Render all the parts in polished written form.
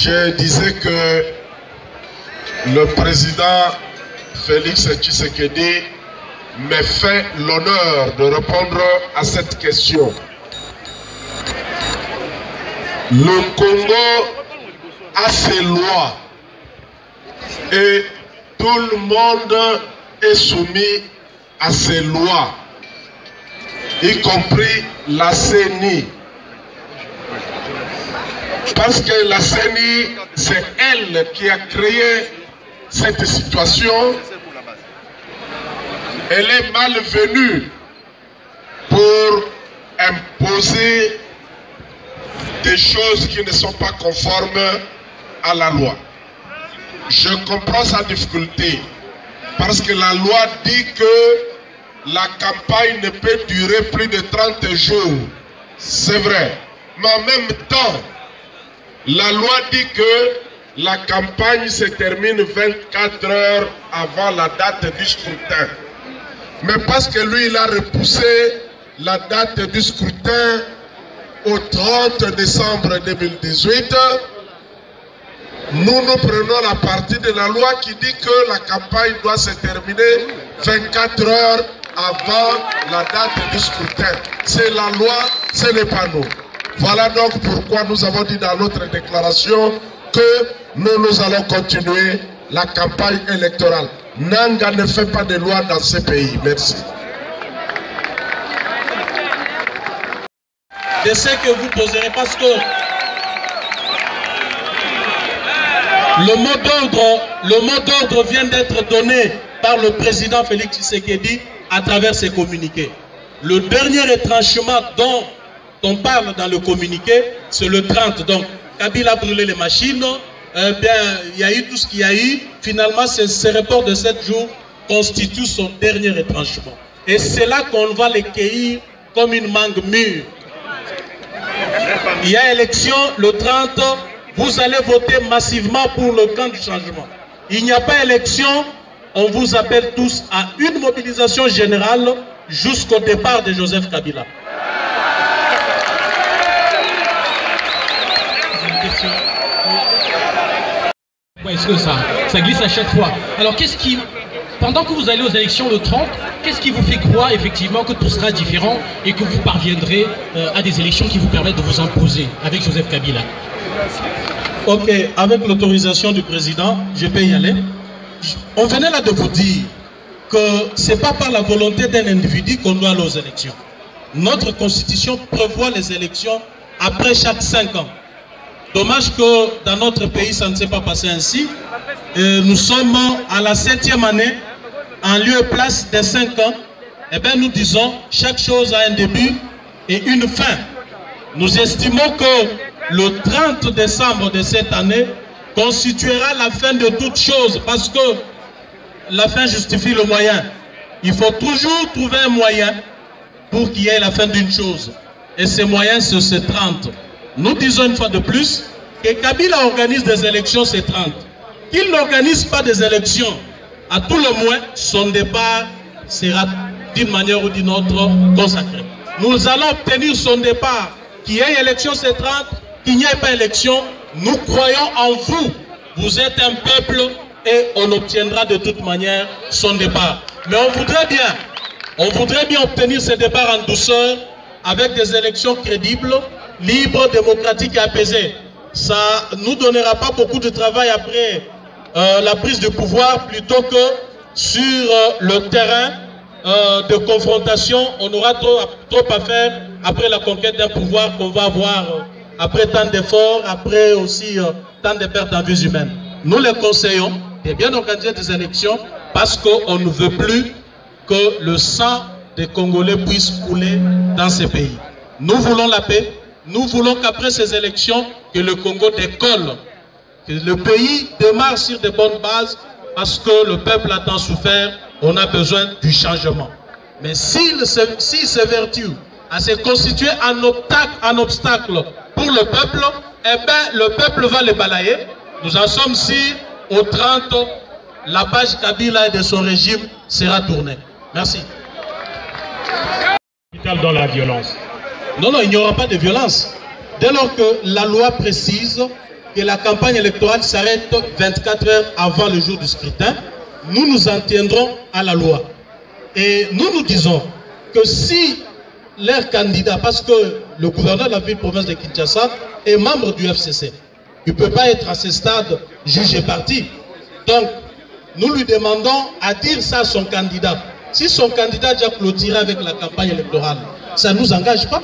Je disais que le président Félix Tshisekedi me fait l'honneur de répondre à cette question. Le Congo a ses lois et tout le monde est soumis à ces lois, y compris la CENI. Parce que la CENI, c'est elle qui a créé cette situation. Elle est malvenue pour imposer des choses qui ne sont pas conformes à la loi. Je comprends sa difficulté parce que la loi dit que la campagne ne peut durer plus de 30 jours. C'est vrai. Mais en même temps, la loi dit que la campagne se termine 24 heures avant la date du scrutin. Mais parce que lui, il a repoussé la date du scrutin au 30 décembre 2018, nous prenons la partie de la loi qui dit que la campagne doit se terminer 24 heures avant la date du scrutin. C'est la loi, ce n'est pas nous. Voilà donc pourquoi nous avons dit dans notre déclaration que nous allons continuer la campagne électorale. Nanga ne fait pas de loi dans ce pays. Merci. Je sais que vous poserez parce que le mot d'ordre vient d'être donné par le président Félix Tshisekedi à travers ses communiqués. Le dernier retranchement dont on parle dans le communiqué, c'est le 30. Donc, Kabila a brûlé les machines, il y a eu tout ce qu'il y a eu. Finalement, ce report de 7 jours constitue son dernier retranchement. Et c'est là qu'on va les cueillir comme une mangue mûre. Il y a élection le 30, vous allez voter massivement pour le camp du changement. Il n'y a pas élection, on vous appelle tous à une mobilisation générale jusqu'au départ de Joseph Kabila. Est-ce que ça glisse à chaque fois? Alors qu'est-ce qui, pendant que vous allez aux élections le 30, qu'est-ce qui vous fait croire effectivement que tout sera différent et que vous parviendrez à des élections qui vous permettent de vous imposer avec Joseph Kabila? Ok, avec l'autorisation du président, je peux y aller. On venait là de vous dire que ce n'est pas par la volonté d'un individu qu'on doit aller aux élections. Notre constitution prévoit les élections après chaque 5 ans. Dommage que dans notre pays, ça ne s'est pas passé ainsi. Nous sommes à la 7e année, en lieu et place des 5 ans. Eh bien, nous disons, chaque chose a un début et une fin. Nous estimons que le 30 décembre de cette année constituera la fin de toute chose parce que la fin justifie le moyen. Il faut toujours trouver un moyen pour qu'il y ait la fin d'une chose. Et ce moyen, c'est ce 30. Nous disons une fois de plus que Kabila organise des élections ce 30. Qu'il n'organise pas des élections, à tout le moins, son départ sera d'une manière ou d'une autre consacré. Nous allons obtenir son départ, qu'il y ait élection ce 30, qu'il n'y ait pas élection. Nous croyons en vous. Vous êtes un peuple et on obtiendra de toute manière son départ. Mais on voudrait bien obtenir ce départ en douceur avec des élections crédibles, libres, démocratiques et apaisées. Ça ne nous donnera pas beaucoup de travail après la prise de pouvoir, plutôt que sur le terrain de confrontation. On aura trop à faire après la conquête d'un pouvoir qu'on va avoir après tant d'efforts, après aussi tant de pertes en vies humaines. Nous les conseillons de bien organiser des élections parce qu'on ne veut plus que le sang des Congolais puisse couler dans ces pays. Nous voulons la paix. Nous voulons qu'après ces élections, que le Congo décolle, que le pays démarre sur de bonnes bases, parce que le peuple a tant souffert, on a besoin du changement. Mais s'il s'évertue à se constituer un obstacle pour le peuple, eh bien le peuple va le balayer. Nous en sommes si au 30, la page Kabila et de son régime sera tournée. Merci. Dans la violence. Non, il n'y aura pas de violence. Dès lors que la loi précise que la campagne électorale s'arrête 24 heures avant le jour du scrutin, nous nous en tiendrons à la loi. Et nous disons que si leur candidat, parce que le gouverneur de la ville-province de Kinshasa est membre du FCC, il ne peut pas être à ce stade jugé parti. Donc, nous lui demandons à dire ça à son candidat. Si son candidat a déjà clôturé avec la campagne électorale, ça ne nous engage pas.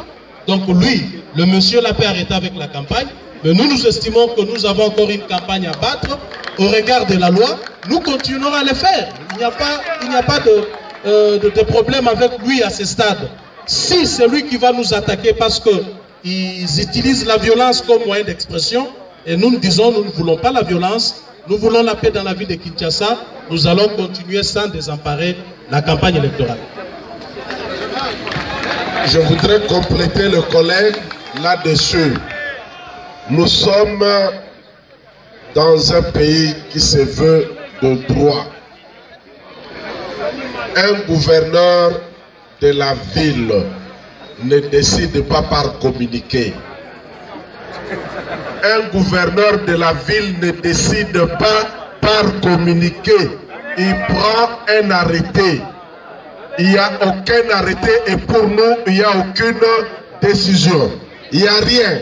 Donc lui, le monsieur l'a peut arrêter avec la campagne, mais nous estimons que nous avons encore une campagne à battre au regard de la loi. Nous continuerons à le faire. Il n'y a pas de problème avec lui à ce stade. Si c'est lui qui va nous attaquer parce qu'ils utilisent la violence comme moyen d'expression, et nous disons nous ne voulons pas la violence, nous voulons la paix dans la ville de Kinshasa, nous allons continuer sans désemparer la campagne électorale. Je voudrais compléter le collègue là-dessus. Nous sommes dans un pays qui se veut de droit. Un gouverneur de la ville ne décide pas par communiqué. Un gouverneur de la ville ne décide pas par communiqué. Il prend un arrêté. Il n'y a aucun arrêté et pour nous, il n'y a aucune décision. Il n'y a rien.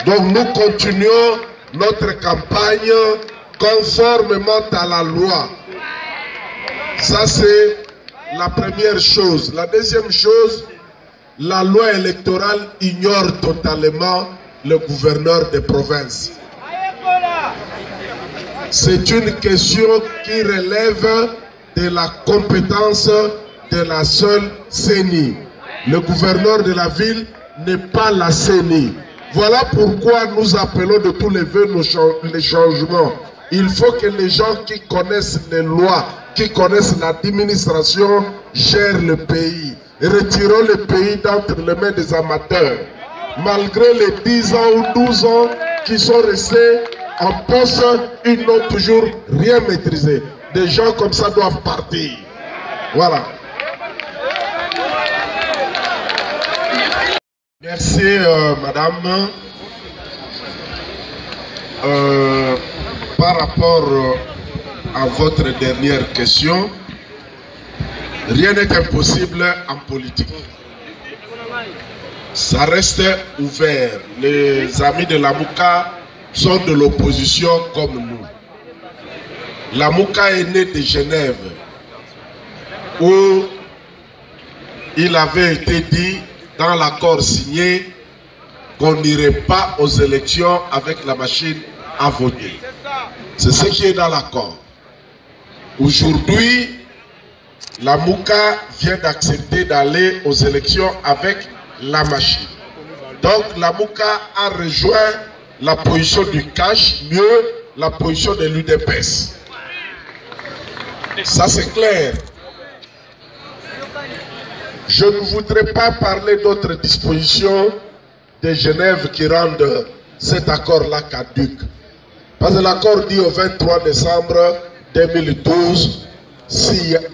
Donc nous continuons notre campagne conformément à la loi. Ça c'est la première chose. La deuxième chose, la loi électorale ignore totalement le gouverneur des provinces. C'est une question qui relève de la compétence de la seule CENI. Le gouverneur de la ville n'est pas la CENI. Voilà pourquoi nous appelons de tous les vœux les changements. Il faut que les gens qui connaissent les lois, qui connaissent l'administration, gèrent le pays. Retirons le pays d'entre les mains des amateurs. Malgré les 10 ans ou 12 ans qui sont restés en poste, ils n'ont toujours rien maîtrisé. Des gens comme ça doivent partir. Voilà. Merci, madame. Par rapport à votre dernière question, rien n'est impossible en politique. Ça reste ouvert. Les amis de la Mouka sont de l'opposition comme nous. La Mouka est née de Genève, où il avait été dit dans l'accord signé qu'on n'irait pas aux élections avec la machine à voter. C'est ce qui est dans l'accord. Aujourd'hui, la Mouka vient d'accepter d'aller aux élections avec la machine. Donc la Mouka a rejoint la position du cash, mieux la position de l'UDPS. Ça c'est clair. Je ne voudrais pas parler d'autres dispositions de Genève qui rendent cet accord-là caduc. Parce que l'accord dit au 23 décembre 2012,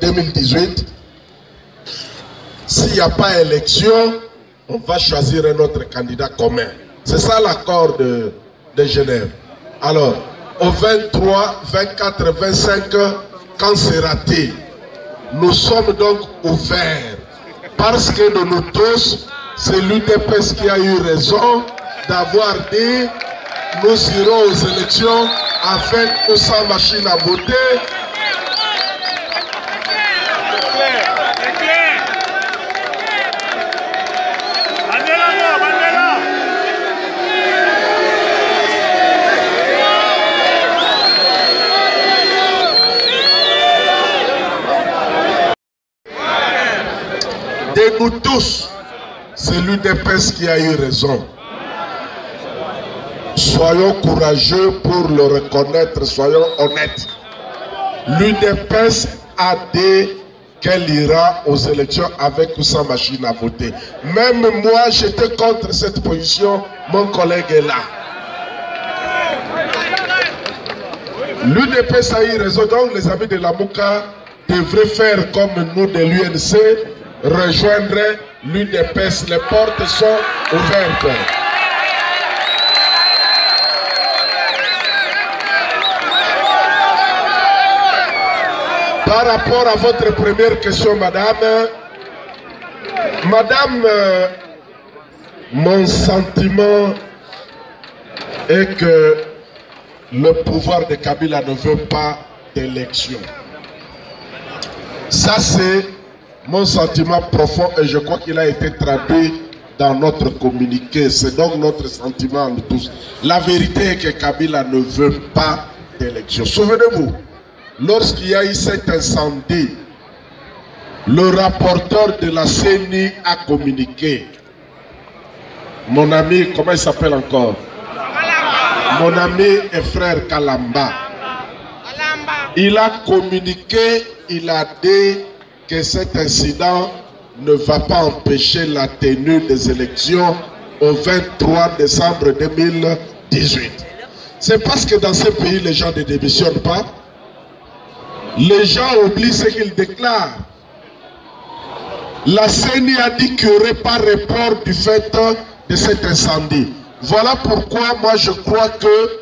2018, s'il n'y a pas élection, on va choisir un autre candidat commun. C'est ça l'accord de Genève. Alors, au 23, 24, 25, quand c'est raté, nous sommes donc ouverts. Parce que de nous tous, c'est l'UDPS qui a eu raison d'avoir dit nous irons aux élections avec ou sans machine à voter. De nous tous, c'est l'UDPS qui a eu raison. Soyons courageux pour le reconnaître, soyons honnêtes. L'UDPS a dit qu'elle ira aux élections avec ou sans machine à voter. Même moi, j'étais contre cette position, mon collègue est là. L'UDPS a eu raison, donc les amis de la Mouka devraient faire comme nous de l'UNC, rejoindre l'UDPS. Les portes sont ouvertes. Par rapport à votre première question, madame, mon sentiment est que le pouvoir de Kabila ne veut pas d'élection. Ça, c'est mon sentiment profond et je crois qu'il a été traduit dans notre communiqué. C'est donc notre sentiment nous tous. La vérité est que Kabila ne veut pas d'élection. Souvenez-vous, lorsqu'il y a eu cet incendie, le rapporteur de la CENI a communiqué. Mon ami, comment il s'appelle encore? Mon ami et frère Kalamba. Il a communiqué, il a dit que cet incident ne va pas empêcher la tenue des élections au 23 décembre 2018. C'est parce que dans ce pays, les gens ne démissionnent pas. Les gens oublient ce qu'ils déclarent. La CENI a dit qu'il n'y aurait pas report du fait de cet incendie. Voilà pourquoi moi je crois que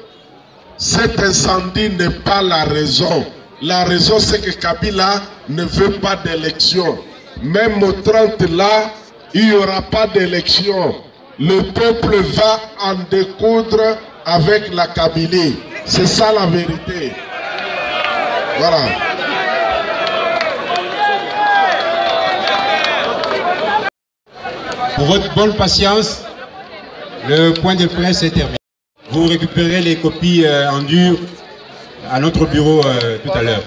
cet incendie n'est pas la raison. La raison c'est que Kabila ne veut pas d'élection. Même au 30 là, il n'y aura pas d'élection. Le peuple va en découdre avec la Kabylie. C'est ça la vérité. Voilà. Pour votre bonne patience, le point de presse est terminé. Vous récupérez les copies en dur à notre bureau tout à l'heure.